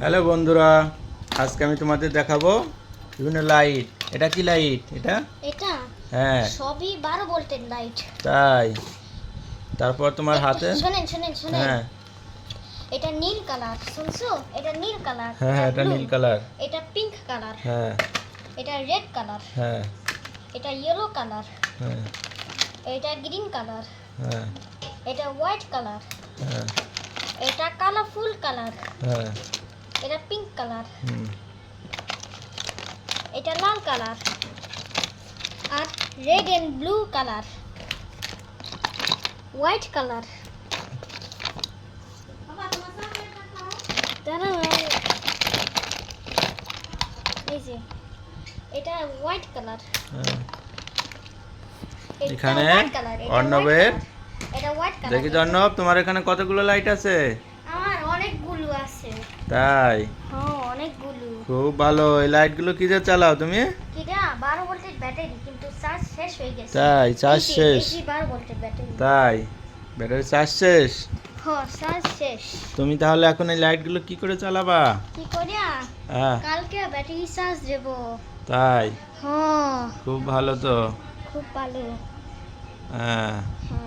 Hello বন্ধুরা, আজকে আমি তোমাদের দেখাবো বিভিন্ন লাইট। এটা কি লাইট? এটা এটা হ্যাঁ সবই 12 ভোল্টের লাইট। তাই। তারপর তোমার হাতে শুনেন শুনেন শুনেন, হ্যাঁ এটা নীল কালার, শুনছো? এটা নীল কালার, হ্যাঁ হ্যাঁ এটা নীল কালার। এটা পিঙ্ক কালার, হ্যাঁ এটা রেড কালার, হ্যাঁ এটা ইয়েলো কালার, হ্যাঁ এটা গ্রিন কালার, হ্যাঁ এটা হোয়াইট কালার, হ্যাঁ এটা কালারফুল কালার, হ্যাঁ এটা পিঙ্ক কালার, হুম এটা লাল কালার, আর red and blue colour, white colour. এই যে এটা হোয়াইট কালার, হ্যাঁ। এটা এখানে হোয়াইট কালার, অর্ণবের এটা হোয়াইট কালার। দেখি তো অর্ণব, তোমার এখানে কতগুলো লাইট আছে? আমার অনেকগুলো আছে। তাই, হ্যাঁ অনেকগুলো। খুব ভালো। এই লাইটগুলো কি দিয়ে চালাও তুমি? কিটা 12 ভোল্টের ব্যাটারি, কিন্তু চার্জ শেষ হয়ে গেছে। তাই, চার্জ শেষ? 12 ভোল্টের ব্যাটারি। তাই, ব্যাটারি চার্জ শেষ? হ্যাঁ চার্জ শেষ। তুমি তাহলে এখন এই লাইটগুলো কি করে চালাবা? কি করিয়া হ্যাঁ কালকে ব্যাটারি চার্জ দেব। তাই, হ্যাঁ খুব ভালো তো। খুব ভালো। হ্যাঁ হ্যাঁ